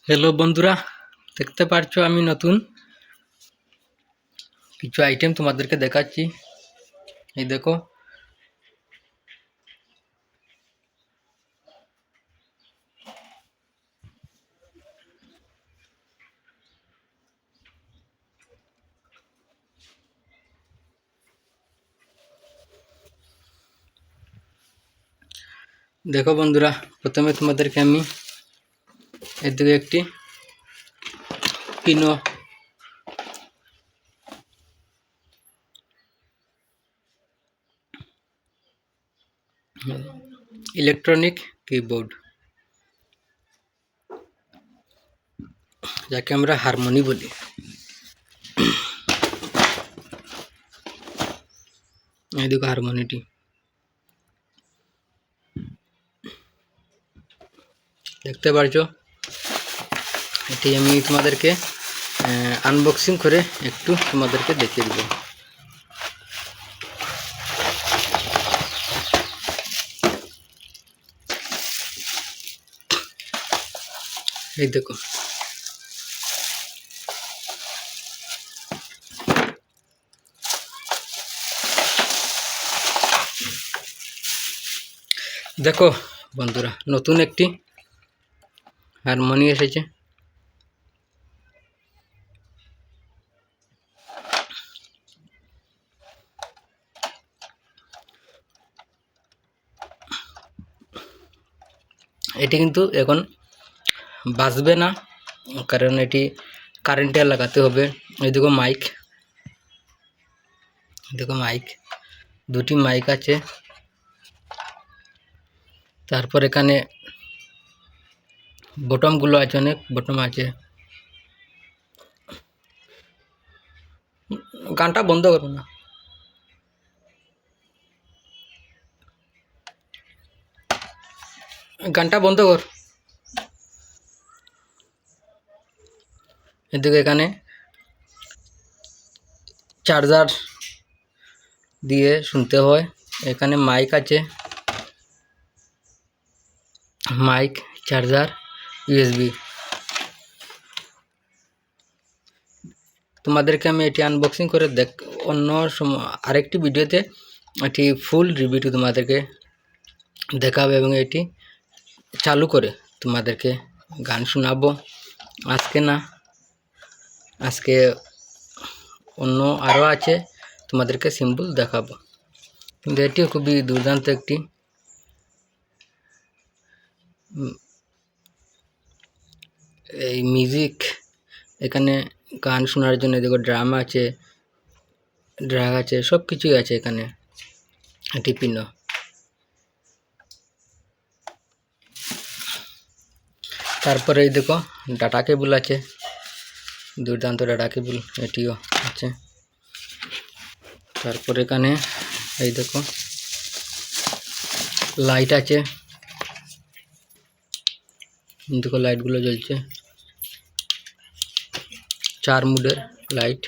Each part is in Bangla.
হ্যালো বন্ধুরা, দেখতে পারছো আমি নতুন কিছু আইটেম তোমাদেরকে দেখাচ্ছি। এই দেখো, দেখো বন্ধুরা, প্রথমে তোমাদেরকে আমি এদিকে একটি পিনো ইলেকট্রনিক কিবোর্ড, যাকে আমরা হারমোনি বলি, এই দেখো হারমোনিটি দেখতে পারছো। এটি আমি তোমাদেরকে আনবক্সিং করে একটু তোমাদেরকে দেখিয়ে দেব। এই দেখো, দেখো বন্ধুরা, নতুন একটি হারমোনি এসেছে। এটি কিন্তু এখন বাজবে না, কারণ এটি কারেন্টে লাগাতে হবে। এই দেখো মাইক, দেখো মাইক, দুটি মাইক আছে। তারপর এখানে বটমগুলো আছে, অনেক বটম আছে। গানটা বন্ধ করো না, গানটা বন্ধ কর। এদিকে এখানে চার্জার দিয়ে শুনতে হয়। এখানে মাইক আছে, মাইক, চার্জার, ইউএসবি। তোমাদেরকে আমি এটি আনবক্সিং করে অন্য সময় আরেকটি ভিডিওতে এটি ফুল রিভিউটি তোমাদেরকে দেখাবো এবং এটি চালু করে তোমাদেরকে গান শোনাবো। আজকে না, আজকে অন্য আরও আছে, তোমাদেরকে সিম্পল দেখাবো। কিন্তু এটিও খুবই দুর্দান্ত একটি এই মিউজিক। এখানে গান শোনার জন্য দেখো ড্রাম আছে, ড্রাগ আছে, সব কিছুই আছে এখানে। এটি পিনো। তারপরে এই দেখো ডাটা কেবল আছে, দুর্দান্ত ডাটা কেবল এটিও আছে। তারপর এখানে এই দেখো লাইট আছে, দেখো লাইটগুলো জ্বলছে, 4 মুডের লাইট।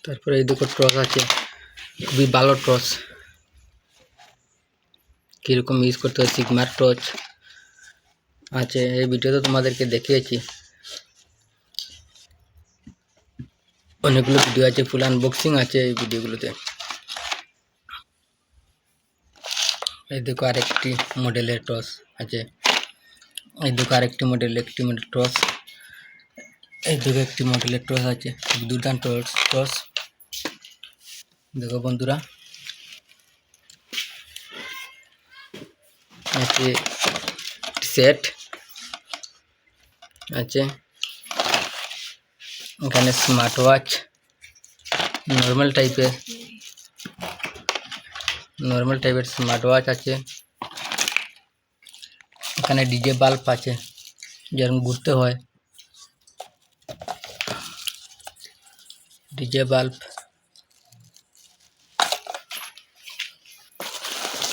তারপরে এই দেখো টর্চ আছে, খুবই ভালো টর্চ, কীরকম ইউজ করতে হয়, সিগমার টর্চ আছে। এই ভিডিওতে তোমাদেরকে দেখিয়েছি, অনেকগুলো ভিডিও আছে, ফুল আনবক্সিং আছে এই ভিডিওগুলোতে। এই দেখো আরেকটি মডেলের টর্চ আছে, এই দেখো আরেকটি মডেল, একটি মডেল টর্চ, এই দেখো একটি মডেলের টর্চ আছে, দুর্দান্ত টর্চ। দেখো বন্ধুরা, আছে সেট আছে, এখানে স্মার্ট ওয়াচ, নর্মাল টাইপের স্মার্ট ওয়াচ আছে। এখানে ডিজে বাল্ব আছে, যেরকম ঘুরতে হয় ডিজে বাল্ব।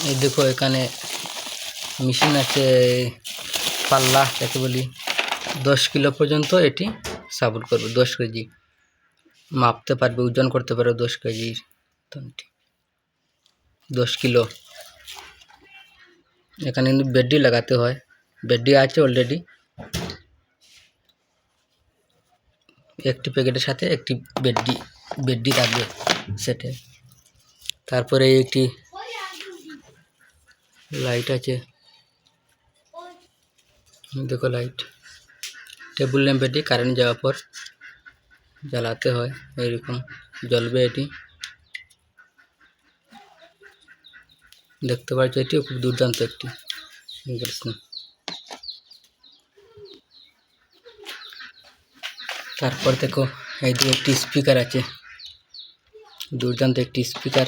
এই দেখো এখানে মেশিন আছে, পাল্লা যাকে বলি, 10 কিলো পর্যন্ত এটি সাপোর্ট করবে, 10 কেজি মাপতে পারবে, ওজন করতে পারবে 10 কেজির, 10 কিলো। এখানে কিন্তু ব্যাটারি লাগাতে হয়, ব্যাটারি আছে অলরেডি, একটি প্যাকেটের সাথে একটি ব্যাটারি থাকবে সেটে। তারপরে একটি লাইট আছে, দেখো লাইট, টেবিল ল্যাম্প, এটি কারেন্ট যাওয়ার পর জ্বালাতে হয়, এরকম জ্বলবে এটি। দেখতে পাচ্ছ এটিও খুব দুর্দান্ত একটি মেশিন। তারপর দেখো এইদিকে একটি স্পিকার আছে, দুর্দান্ত একটি স্পিকার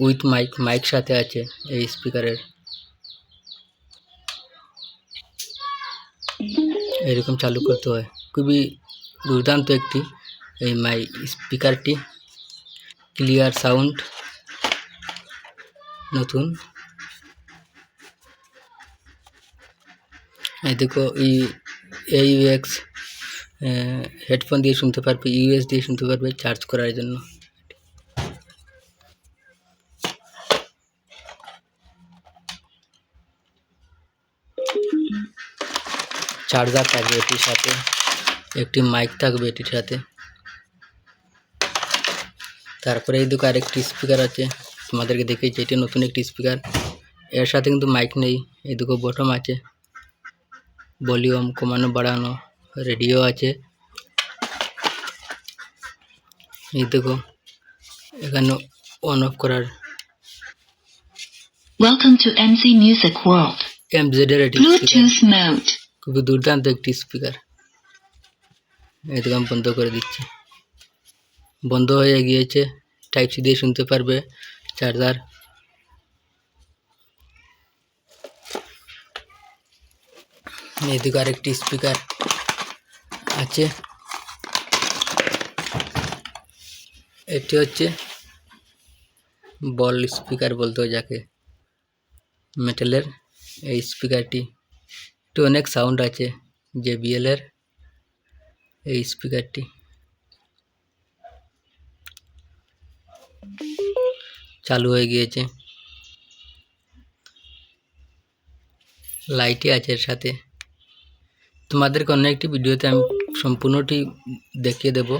উইথ মাইক সাথে আছে এই স্পিকারের, এরকম চালু করতে হয়, খুবই দুর্দান্ত একটি এই স্পিকারটি, ক্লিয়ার সাউন্ড, নতুন। এই দেখো AUX হেডফোন দিয়ে শুনতে পারবে, ইউএস দিয়ে শুনতে পারবে চার্জ করার জন্য। চার্জার থাকবে এটির সাথে, একটি মাইক থাকবে এটির সাথে। তারপরে এই দিকে আরেকটি স্পিকার আছে, তোমাদেরকে দেখেছি এটি নতুন একটি স্পিকার, এর সাথে কিন্তু মাইক নেই। এই দিকে বটম আছে, ভলিউম কমানো বাড়ানো, রেডিও আছে। এই দেখো এখানে অন অফ করার, Welcome to MC Music World. MZ এর এটি Bluetooth mode. খুবই দুর্দান্ত একটি স্পিকার। এই দেখো আমি বন্ধ করে দিচ্ছি, বন্ধ হয়ে গিয়েছে। টাইপ সি দিয়ে শুনতে পারবে, চার্জার। এইদিকে আরেকটি স্পিকার আছে, এটি হচ্ছে বল স্পিকার বলতে হয় যাকে, মেটালের এই স্পিকারটি, একটু অনেক সাউন্ড আছে, JBL এর এই স্পিকারটি। চালু হয়ে গিয়েছে, লাইটই আছে এর সাথে। তোমাদেরকে অন্য একটি ভিডিওতে আমি সম্পূর্ণটি দেখিয়ে দেব।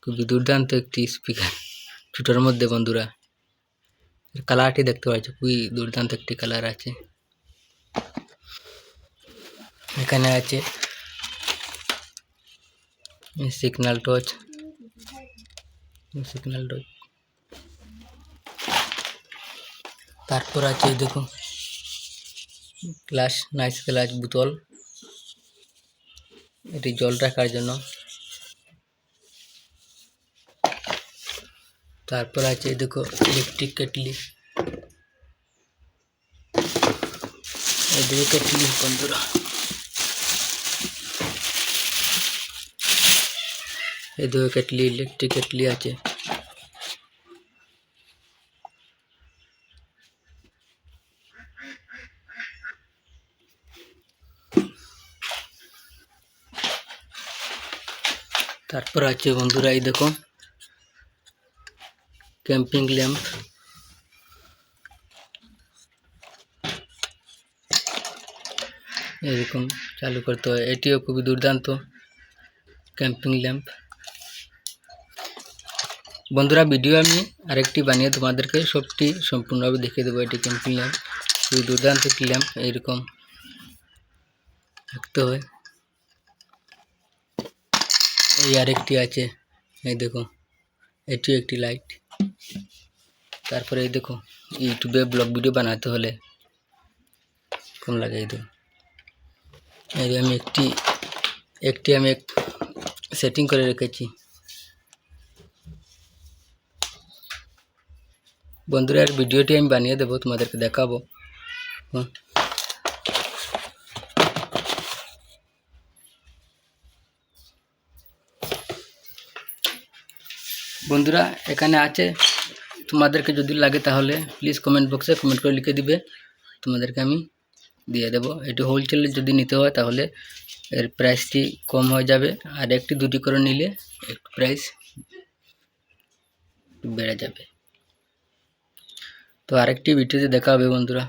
খুবই দুর্দান্ত একটি স্পিকার ছোটোর মধ্যে বন্ধুরা, কালারটি দেখতে পাচ্ছ, খুবই দুর্দান্ত একটি কালার আছে। এখানে আছে সিগন্যাল টচ, তারপর আছে দেখো গ্লাস, নাইস গ্লাস বোতল, এটি জল রাখার জন্য। তারপর আছে দেখো ইলেকট্রিক কেটলি, এদিকে কেটলি বন্ধুরা, এদিকে কেটলি, ইলেকট্রিক কেটলি আছে। তারপর আছে বন্ধুরা এই দেখো ক্যাম্পিং ল্যাম্প, এরকম চালু করতে হয়, এটিও খুবই দুর্দান্ত ক্যাম্পিং ল্যাম্প। বন্ধুরা ভিডিও আমি আরেকটি বানিয়ে তোমাদেরকে সবটি সম্পূর্ণভাবে দেখিয়ে দেবো। এটি ক্যাম্পিং ল্যাম্প, খুবই দুর্দান্ত একটি ল্যাম্প, এইরকম থাকতে হয়। এই আরেকটি আছে, এই দেখো এটিও একটি লাইট। তারপরে এই দেখো ইউটিউবে ব্লগ ভিডিও বানাতে হলে কম লাগে, এই দেখো এই আমি একটি আমি সেটিং করে রেখেছি। বন্ধুরা এর ভিডিওটি আমি বানিয়ে দেবো, তোমাদেরকে দেখাবো। বন্ধুরা এখানে আছে, তোমাদেরকে যদি লাগে তাহলে প্লিজ কমেন্ট বক্সে কমেন্ট করে লিখে দিবে, তোমাদেরকে আমি দিয়ে দেব। এটি হোলসেলে যদি নিতে হয় তাহলে এর প্রাইসটি কম হয়ে যাবে, আর একটি দুটি করে নিলে একটু প্রাইস বেড়ে যাবে। তো আরেকটি ভিডিওতে দেখা হবে বন্ধুরা।